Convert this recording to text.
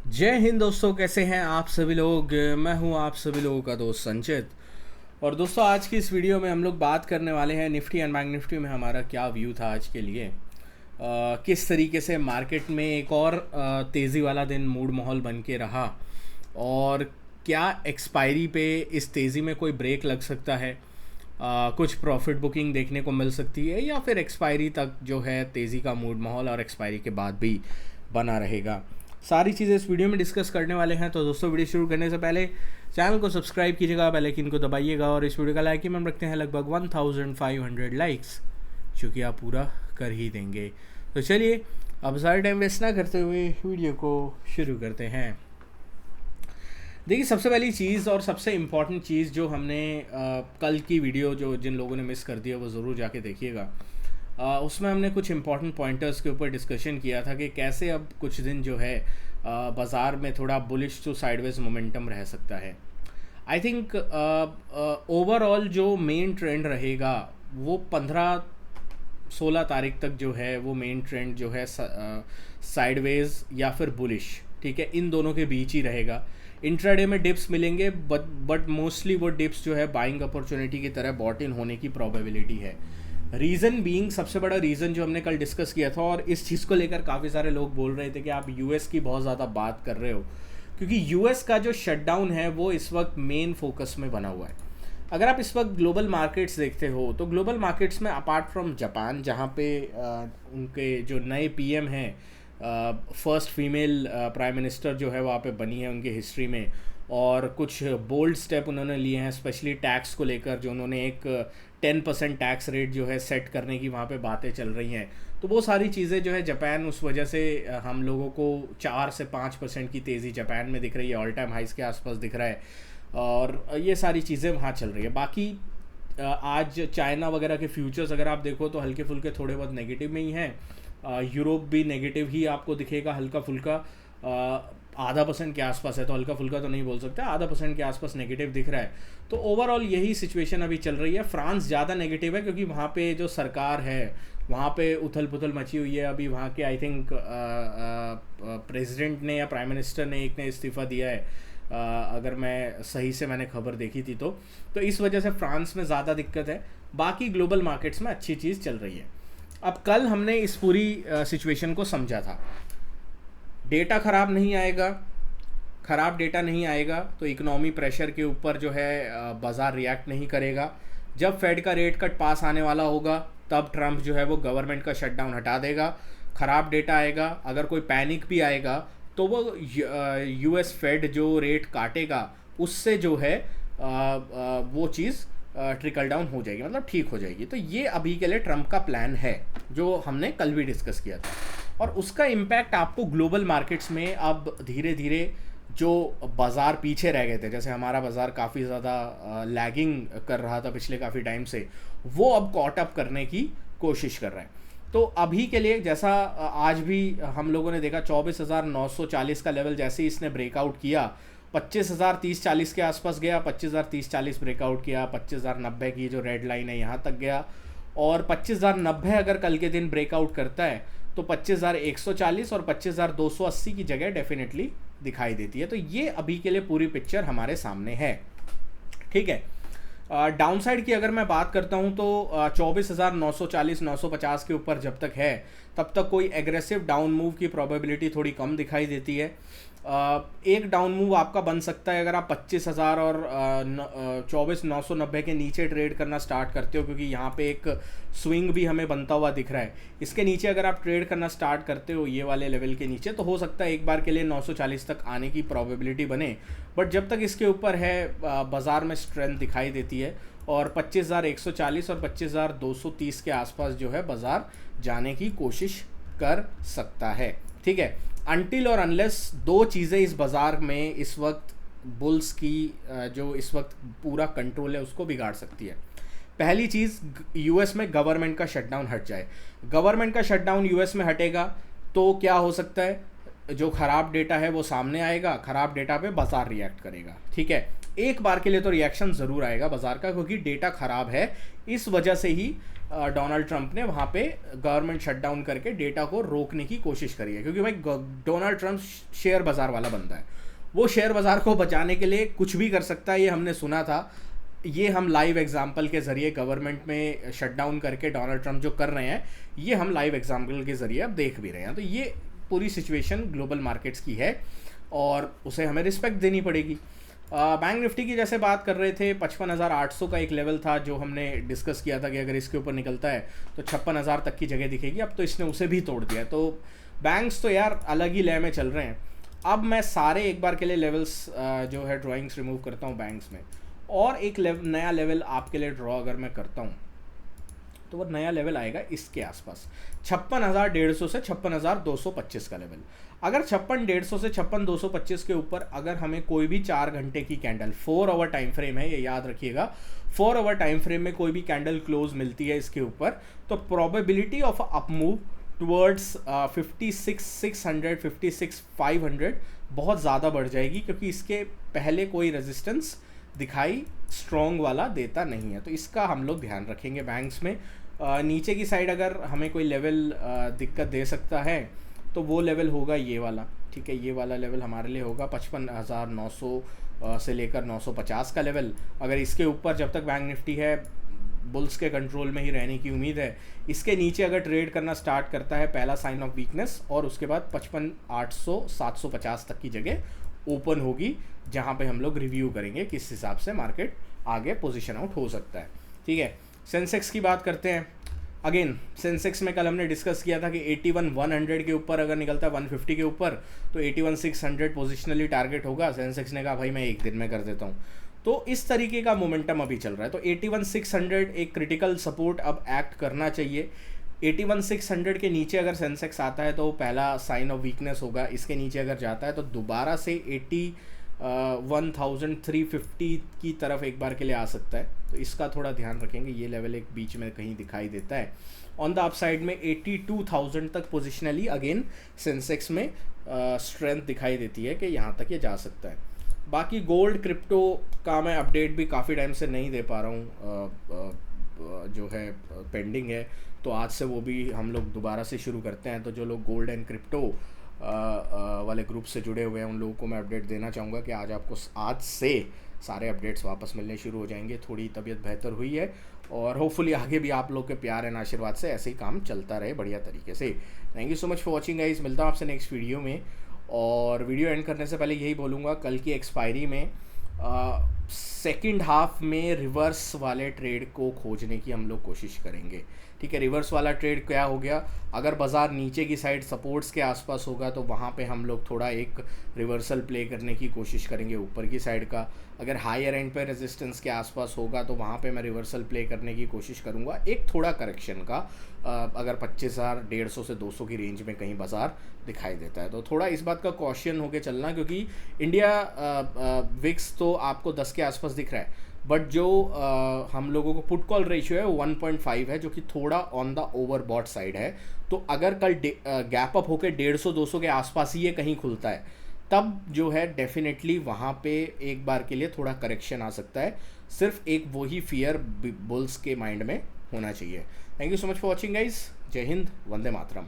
जय हिंद दोस्तों, कैसे हैं आप सभी लोग। मैं हूं आप सभी लोगों का दोस्त संचित। और दोस्तों, आज की इस वीडियो में हम लोग बात करने वाले हैं निफ्टी एंड बैंक निफ्टी में हमारा क्या व्यू था आज के लिए। किस तरीके से मार्केट में एक और तेज़ी वाला दिन मूड माहौल बन के रहा, और क्या एक्सपायरी पे इस तेज़ी में कोई ब्रेक लग सकता है। कुछ प्रॉफिट बुकिंग देखने को मिल सकती है, या फिर एक्सपायरी तक जो है तेज़ी का मूड माहौल और एक्सपायरी के बाद भी बना रहेगा। सारी चीज़ें इस वीडियो में डिस्कस करने वाले हैं। तो दोस्तों, वीडियो शुरू करने से पहले चैनल को सब्सक्राइब कीजिएगा, बेल आइकन को दबाइएगा, और इस वीडियो का लाइक हम रखते हैं लगभग 1500 लाइक्स, जो कि आप पूरा कर ही देंगे। तो चलिए, अब सारा टाइम वेस्ट ना करते हुए वीडियो को शुरू करते हैं। देखिए, सबसे पहली चीज़ और सबसे इम्पॉर्टेंट चीज़ जो हमने कल की वीडियो जो जिन लोगों ने मिस कर दिया वो ज़रूर जाके देखिएगा। उसमें हमने कुछ इम्पॉर्टेंट पॉइंटर्स के ऊपर डिस्कशन किया था कि कैसे अब कुछ दिन जो है बाज़ार में थोड़ा बुलिश टू साइडवेज मोमेंटम रह सकता है। आई थिंक ओवरऑल जो मेन ट्रेंड रहेगा वो 15-16 तारीख तक जो है वो मेन ट्रेंड जो है साइडवेज या फिर बुलिश, ठीक है, इन दोनों के बीच ही रहेगा। इंट्राडे में डिप्स मिलेंगे, बट मोस्टली वो डिप्स जो है बाइंग अपॉर्चुनिटी की तरह बॉट इन होने की प्रोबेबिलिटी है। रीज़न बीइंग, सबसे बड़ा रीज़न जो हमने कल डिस्कस किया था, और इस चीज़ को लेकर काफ़ी सारे लोग बोल रहे थे कि आप यूएस की बहुत ज़्यादा बात कर रहे हो, क्योंकि यूएस का जो शटडाउन है वो इस वक्त मेन फोकस में बना हुआ है। अगर आप इस वक्त ग्लोबल मार्केट्स देखते हो तो ग्लोबल मार्केट्स में अपार्ट फ्रॉम जापान, जहाँ पे उनके जो नए पीएम हैं, फर्स्ट फीमेल प्राइम मिनिस्टर जो है वहाँ पे बनी है उनकी हिस्ट्री में, और कुछ बोल्ड स्टेप उन्होंने लिए हैं, स्पेशली टैक्स को लेकर, जो उन्होंने एक 10% टैक्स रेट जो है सेट करने की वहाँ पे बातें चल रही हैं। तो वो सारी चीज़ें जो है जापान, उस वजह से हम लोगों को 4 से 5% की तेज़ी जापान में दिख रही है, ऑल टाइम हाइस के आसपास दिख रहा है, और ये सारी चीज़ें वहाँ चल रही है। बाकी आज चाइना वगैरह के फ्यूचर्स अगर आप देखो तो हल्के फुल्के थोड़े बहुत नेगेटिव में ही हैं। यूरोप भी नेगेटिव ही आपको दिखेगा, हल्का फुल्का आधा % के आसपास है, तो हल्का फुल्का तो नहीं बोल सकते, आधा % के आसपास नेगेटिव दिख रहा है। तो ओवरऑल यही सिचुएशन अभी चल रही है। फ्रांस ज़्यादा नेगेटिव है, क्योंकि वहाँ पे जो सरकार है वहाँ पे उथल पुथल मची हुई है। अभी वहाँ के आई थिंक प्रेसिडेंट ने या प्राइम मिनिस्टर ने एक ने इस्तीफ़ा दिया है, अगर मैं सही से मैंने खबर देखी थी तो इस वजह से फ्रांस में ज़्यादा दिक्कत है। बाकी ग्लोबल मार्केट्स में अच्छी चीज़ चल रही है। अब कल हमने इस पूरी सिचुएशन को समझा था। डेटा ख़राब नहीं आएगा, ख़राब डेटा नहीं आएगा तो इकोनॉमी प्रेशर के ऊपर जो है बाज़ार रिएक्ट नहीं करेगा। जब फेड का रेट कट पास आने वाला होगा तब ट्रंप जो है वो गवर्नमेंट का शटडाउन हटा देगा। ख़राब डेटा आएगा, अगर कोई पैनिक भी आएगा तो वो यूएस फेड जो रेट काटेगा उससे जो है वो चीज़ ट्रिकल डाउन हो जाएगी, मतलब ठीक हो जाएगी। तो ये अभी के लिए ट्रंप का प्लान है, जो हमने कल भी डिस्कस किया था, और उसका इम्पैक्ट आपको ग्लोबल मार्केट्स में अब धीरे धीरे, जो बाज़ार पीछे रह गए थे, जैसे हमारा बाज़ार काफ़ी ज़्यादा लैगिंग कर रहा था पिछले काफ़ी टाइम से, वो अब कॉट अप करने की कोशिश कर रहे हैं। तो अभी के लिए जैसा आज भी हम लोगों ने देखा, 24,940 का लेवल जैसे ही इसने ब्रेकआउट किया, 25,030-40 के आसपास गया, 25,030-40 ब्रेकआउट किया, 25,090 की जो रेड लाइन है यहाँ तक गया, और 25,090 अगर कल के दिन ब्रेकआउट करता है तो 25,140 और 25,280 की जगह डेफिनेटली दिखाई देती है। तो ये अभी के लिए पूरी पिक्चर हमारे सामने है, ठीक है। डाउन साइड की अगर मैं बात करता हूं तो 24,940-950 के ऊपर जब तक है तब तक कोई एग्रेसिव डाउन मूव की प्रोबेबिलिटी थोड़ी कम दिखाई देती है। एक डाउन मूव आपका बन सकता है अगर आप 25,000 और 24,990 के नीचे ट्रेड करना स्टार्ट करते हो, क्योंकि यहाँ पे एक स्विंग भी हमें बनता हुआ दिख रहा है। इसके नीचे अगर आप ट्रेड करना स्टार्ट करते हो ये वाले लेवल के नीचे, तो हो सकता है एक बार के लिए 940 तक आने की प्रोबेबिलिटी बने। बट जब तक इसके ऊपर है बाज़ार में स्ट्रेंथ दिखाई देती है, और 25,140 और 25,230 के आसपास जो है बाज़ार जाने की कोशिश कर सकता है, ठीक है। अनटिल और अनलेस दो चीज़ें इस बाज़ार में इस वक्त बुल्स की जो इस वक्त पूरा कंट्रोल है उसको बिगाड़ सकती है। पहली चीज़, यूएस में गवर्नमेंट का शटडाउन हट जाए। गवर्नमेंट का शटडाउन यूएस में हटेगा तो क्या हो सकता है, जो ख़राब डेटा है वो सामने आएगा, ख़राब डेटा पे बाज़ार रिएक्ट करेगा, ठीक है। एक बार के लिए तो रिएक्शन ज़रूर आएगा बाज़ार का, क्योंकि डेटा ख़राब है, इस वजह से ही डोनाल्ड ट्रंप ने वहाँ पे गवर्नमेंट शटडाउन करके डेटा को रोकने की कोशिश करी है, क्योंकि भाई डोनाल्ड ट्रंप शेयर बाज़ार वाला बंदा है, वो शेयर बाज़ार को बचाने के लिए कुछ भी कर सकता है, ये हमने सुना था। ये हम लाइव एग्जाम्पल के ज़रिए गवर्नमेंट में शटडाउन करके डोनाल्ड ट्रंप जो कर रहे हैं, ये हम लाइव एग्जाम्पल के ज़रिए अब देख भी रहे हैं। तो ये पूरी सिचुएशन ग्लोबल मार्केट्स की है और उसे हमें रिस्पेक्ट देनी पड़ेगी। बैंक निफ्टी की जैसे बात कर रहे थे, 55,800 का एक लेवल था जो हमने डिस्कस किया था कि अगर इसके ऊपर निकलता है तो 56,000 तक की जगह दिखेगी। अब तो इसने उसे भी तोड़ दिया, तो बैंक्स तो यार अलग ही लय में चल रहे हैं। अब मैं सारे एक बार के लिए लेवल्स जो है ड्राइंग्स रिमूव करता हूँ बैंक्स में, और एक नया लेवल आपके लिए ड्रॉ अगर मैं करता हूँ तो वो नया लेवल आएगा इसके आसपास, 56,150 से 56,225 का लेवल। अगर 56,150 से 56,225 के ऊपर अगर हमें कोई भी 4 घंटे की कैंडल, 4 आवर टाइम फ्रेम है, ये याद रखिएगा, 4 आवर टाइम फ्रेम में कोई भी कैंडल क्लोज मिलती है इसके ऊपर, तो probability of up move towards 56,600 56,500 बहुत ज़्यादा बढ़ जाएगी, क्योंकि इसके पहले कोई रेजिस्टेंस दिखाई स्ट्रॉन्ग वाला देता नहीं है। तो इसका हम लोग ध्यान रखेंगे बैंक्स में। नीचे की साइड अगर हमें कोई लेवल दिक्कत दे सकता है तो वो लेवल होगा ये वाला, ठीक है, ये वाला लेवल हमारे लिए होगा 55,900 से लेकर 950 का लेवल। अगर इसके ऊपर जब तक बैंक निफ्टी है बुल्स के कंट्रोल में ही रहने की उम्मीद है, इसके नीचे अगर ट्रेड करना स्टार्ट करता है, पहला साइन ऑफ वीकनेस, और उसके बाद 55,800 750 तक की जगह ओपन होगी, जहां पे हम लोग रिव्यू करेंगे किस हिसाब से मार्केट आगे पोजीशन आउट हो सकता है। ठीक है, सेंसेक्स की बात करते हैं। अगेन सेंसेक्स में कल हमने डिस्कस किया था कि 81,100 के ऊपर अगर निकलता है 150 के ऊपर तो 81,600 पोजिशनली टारगेट होगा। सेंसेक्स ने कहा भाई मैं एक दिन में कर देता हूँ, तो इस तरीके का मोमेंटम अभी चल रहा है। तो 81,600 एक क्रिटिकल सपोर्ट अब एक्ट करना चाहिए। 81,600 के नीचे अगर सेंसेक्स आता है तो पहला साइन ऑफ वीकनेस होगा। इसके नीचे अगर जाता है तो दोबारा से 81,350 की तरफ एक बार के लिए आ सकता है, तो इसका थोड़ा ध्यान रखेंगे। ये लेवल एक बीच में कहीं दिखाई देता है। ऑन द अपसाइड में 82,000 तक पोजिशनली अगेन सेंसेक्स में स्ट्रेंथ दिखाई देती है कि यहाँ तक ये जा सकता है। बाकी गोल्ड क्रिप्टो का मैं अपडेट भी काफ़ी टाइम से नहीं दे पा रहा हूँ, जो है पेंडिंग है, तो आज से वो भी हम लोग दोबारा से शुरू करते हैं। तो जो लोग गोल्ड एंड क्रिप्टो वाले ग्रुप से जुड़े हुए हैं उन लोगों को मैं अपडेट देना चाहूँगा कि आज से सारे अपडेट्स वापस मिलने शुरू हो जाएंगे। थोड़ी तबीयत बेहतर हुई है और होपफुली आगे भी आप लोग के प्यार एंड आशीर्वाद से ऐसे ही काम चलता रहे बढ़िया तरीके से। Thank you so much for watching guys. मिलता हूँ आपसे नेक्स्ट वीडियो में। और वीडियो एंड करने से पहले यही बोलूँगा, कल की एक्सपायरी में सेकंड हाफ में रिवर्स वाले ट्रेड को खोजने की हम लोग कोशिश करेंगे। ठीक है, रिवर्स वाला ट्रेड क्या हो गया, अगर बाज़ार नीचे की साइड सपोर्ट्स के आसपास होगा तो वहाँ पे हम लोग थोड़ा एक रिवर्सल प्ले करने की कोशिश करेंगे ऊपर की साइड का। अगर हायर एंड पे रेजिस्टेंस के आसपास होगा तो वहाँ पे मैं रिवर्सल प्ले करने की कोशिश करूँगा, एक थोड़ा करेक्शन का। अगर 25,150 से 200 की रेंज में कहीं बाज़ार दिखाई देता है तो थोड़ा इस बात का कॉशियन होकर चलना, क्योंकि इंडिया विक्स तो आपको 10 के आसपास दिख रहा है, बट जो हम लोगों को पुट कॉल रेशियो है वो 1.5 है, जो कि थोड़ा ऑन द ओवरबॉट साइड है। तो अगर कल गैप अप होकर 150-200 के आसपास ही ये कहीं खुलता है, तब जो है डेफिनेटली वहाँ पे एक बार के लिए थोड़ा करेक्शन आ सकता है। सिर्फ एक वही फियर बुल्स के माइंड में होना चाहिए। Thank you so much for watching guys. जय हिंद, वंदे मातरम।